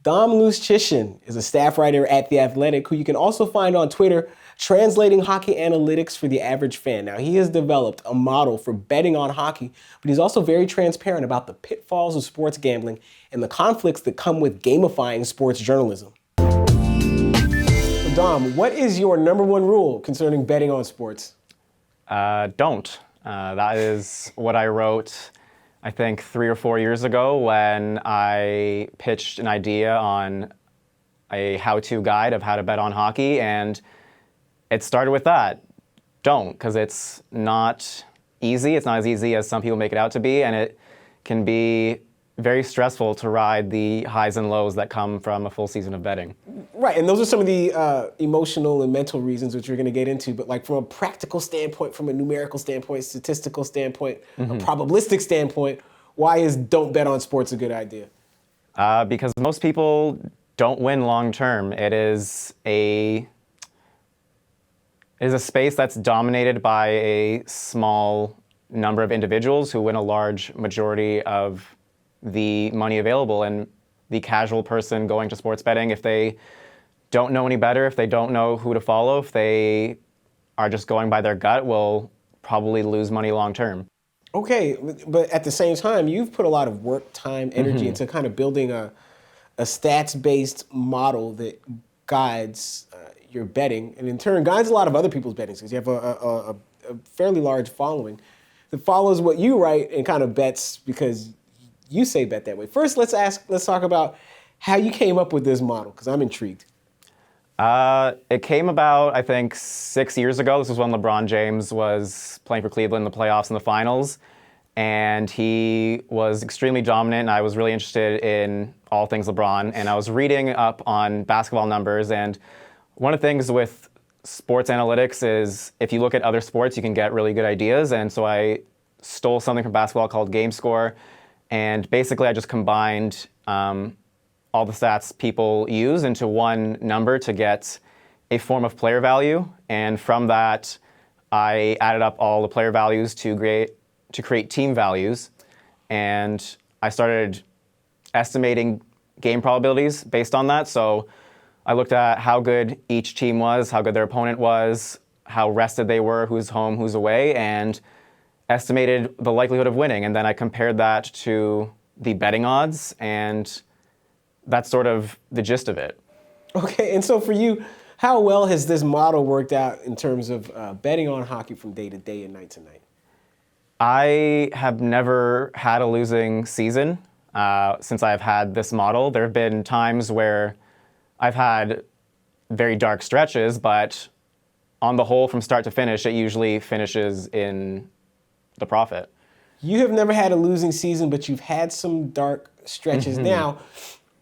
Dom Luszczyszyn is a staff writer at The Athletic, who you can also find on Twitter translating hockey analytics for the average fan. Now, he has developed a model for betting on hockey, but he's also very transparent about the pitfalls of sports gambling and the conflicts that come with gamifying sports journalism. So Dom, what is your number one rule concerning betting on sports? Don't. That is what I wrote, I think, 3 or 4 years ago when I pitched an idea on a how-to guide of how to bet on hockey, and it started with that. Don't, because it's not easy. It's not as easy as some people make it out to be, and it can be very stressful to ride the highs and lows that come from a full season of betting. Right, and those are some of the emotional and mental reasons which we're going to get into, but like from a practical standpoint, from a numerical standpoint, statistical standpoint, a probabilistic standpoint, why is don't bet on sports a good idea? Because most people don't win long term. It is a space that's dominated by a small number of individuals who win a large majority of the money available. And the casual person going to sports betting, if they don't know any better, if they don't know who to follow, if they are just going by their gut, will probably lose money long term. Okay, but at the same time, you've put a lot of work, time, energy into kind of building a stats-based model that guides your betting, and in turn guides a lot of other people's betting, because you have a fairly large following that follows what you write and kind of bets because you say bet that way. First, let's talk about how you came up with this model, because I'm intrigued. It came about, I think, 6 years ago. This was when LeBron James was playing for Cleveland in the playoffs and the finals, and he was extremely dominant, and I was really interested in all things LeBron, and I was reading up on basketball numbers, and one of the things with sports analytics is if you look at other sports, you can get really good ideas. And so I stole something from basketball called Game Score. And basically, I just combined all the stats people use into one number to get a form of player value. And from that, I added up all the player values to create team values. And I started estimating game probabilities based on that. So I looked at how good each team was, how good their opponent was, how rested they were, who's home, who's away, and estimated the likelihood of winning. And then I compared that to the betting odds, and that's sort of the gist of it. Okay, and so for you, how well has this model worked out in terms of betting on hockey from day to day and night to night? I have never had a losing season since I've had this model. There have been times where I've had very dark stretches, but on the whole, from start to finish, it usually finishes in the profit. You have never had a losing season, but you've had some dark stretches. Now,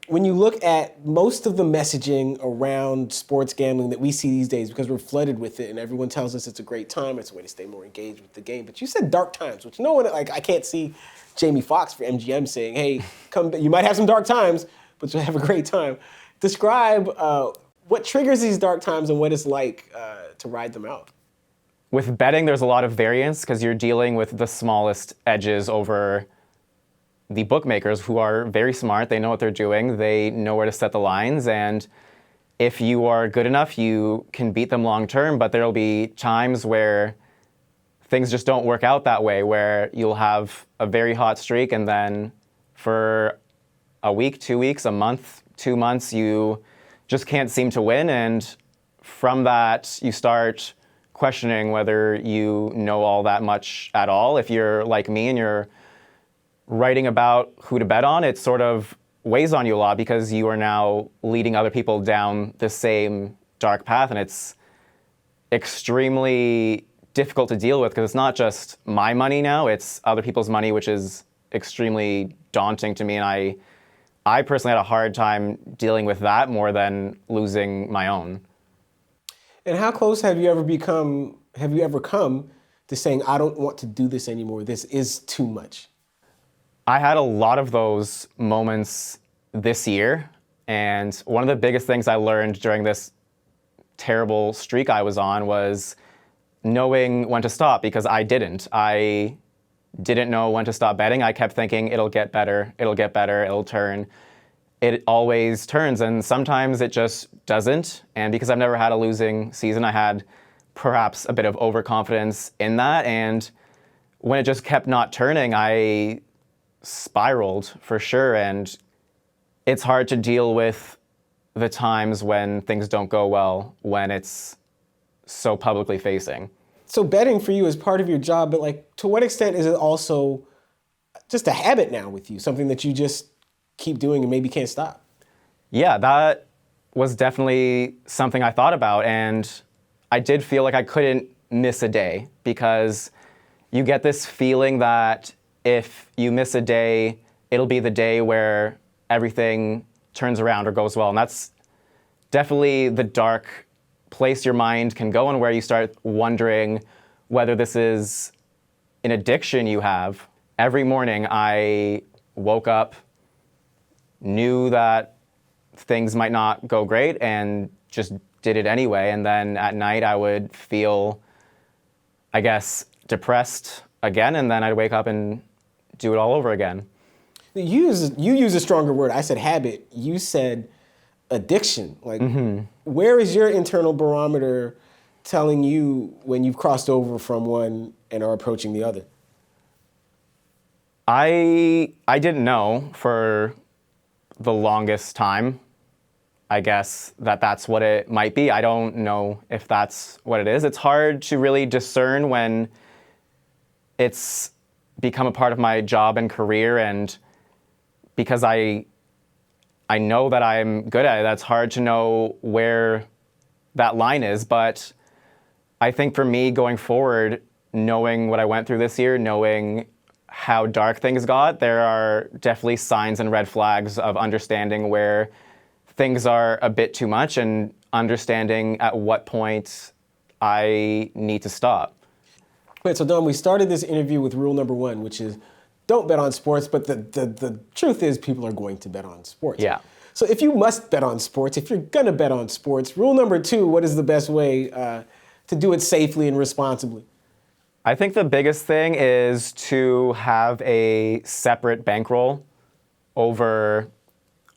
when you look at most of the messaging around sports gambling that we see these days, because we're flooded with it and everyone tells us it's a great time, it's a way to stay more engaged with the game. But you said dark times, which no one, like, I can't see Jamie Foxx for MGM saying, hey, come, you might have some dark times, but you'll have a great time. Describe what triggers these dark times and what it's like to ride them out. With betting, there's a lot of variance because you're dealing with the smallest edges over the bookmakers, who are very smart. They know what they're doing. They know where to set the lines. And if you are good enough, you can beat them long term. But there'll be times where things just don't work out that way, where you'll have a very hot streak, and then for a week, 2 weeks, a month, 2 months, you just can't seem to win. And from that, you start questioning whether you know all that much at all. If you're like me and you're writing about who to bet on, it sort of weighs on you a lot because you are now leading other people down the same dark path, and it's extremely difficult to deal with because it's not just my money now, it's other people's money, which is extremely daunting to me, and I personally had a hard time dealing with that more than losing my own. And how close have you ever come to saying, I don't want to do this anymore, this is too much? I had a lot of those moments this year, and one of the biggest things I learned during this terrible streak I was on was knowing when to stop, because I didn't. I didn't know when to stop betting. I kept thinking it'll get better, it'll turn. it always turns, and sometimes it just doesn't. And because I've never had a losing season, I had perhaps a bit of overconfidence in that. And when it just kept not turning, I spiraled for sure. And it's hard to deal with the times when things don't go well, when it's so publicly facing. So betting for you is part of your job, but like, to what extent is it also just a habit now with you, something that you just keep doing and maybe can't stop? Yeah, that was definitely something I thought about, and I did feel like I couldn't miss a day, because you get this feeling that if you miss a day, it'll be the day where everything turns around or goes well. And that's definitely the dark place your mind can go, and where you start wondering whether this is an addiction you have. Every morning I woke up, knew that things might not go great, and just did it anyway. And then at night I would feel, I guess, depressed again, and then I'd wake up and do it all over again. You use a stronger word. I said habit. You said addiction. Like, where is your internal barometer telling you when you've crossed over from one and are approaching the other? I didn't know for the longest time, I guess, that's what it might be. I don't know if that's what it is. It's hard to really discern when it's become a part of my job and career, and because I know that I'm good at it, that's hard to know where that line is. But I think for me going forward, knowing what I went through this year, knowing how dark things got, there are definitely signs and red flags of understanding where things are a bit too much, and understanding at what point I need to stop. Wait, so Dom, we started this interview with rule number 1, which is don't bet on sports, but the truth is people are going to bet on sports. Yeah. So if you must bet on sports, if you're gonna bet on sports, rule number 2, what is the best way to do it safely and responsibly? I think the biggest thing is to have a separate bankroll over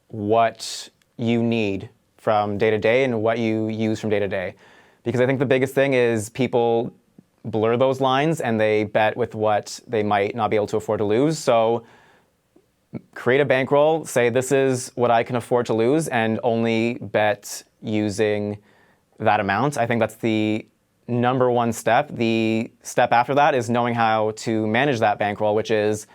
what you need from day to day and what you use from day to day. Because I think the biggest thing is people blur those lines and they bet with what they might not be able to afford to lose. So create a bankroll, say this is what I can afford to lose, and only bet using that amount. I think that's the number one step. The step after that is knowing how to manage that bankroll, which is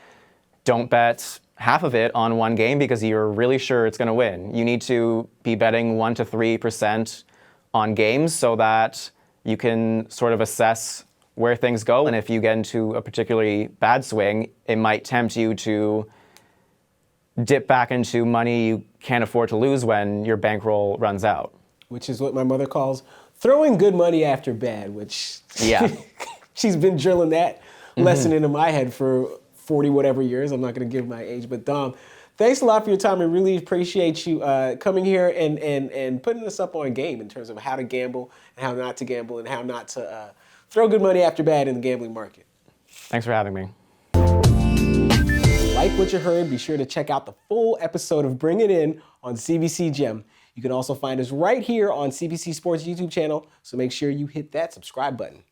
don't bet half of it on one game because you're really sure it's going to win. You need to be betting 1 to 3% on games so that you can sort of assess where things go. And if you get into a particularly bad swing, it might tempt you to dip back into money you can't afford to lose when your bankroll runs out. Which is what my mother calls throwing good money after bad, which Yeah. she's been drilling that lesson into my head for 40 whatever years. I'm not going to give my age, but Dom, thanks a lot for your time. I really appreciate you coming here and putting us up on game in terms of how to gamble and how not to gamble and how not to throw good money after bad in the gambling market. Thanks for having me. Like what you heard, be sure to check out the full episode of Bring It In on CBC Gem. You can also find us right here on CBC Sports YouTube channel, so make sure you hit that subscribe button.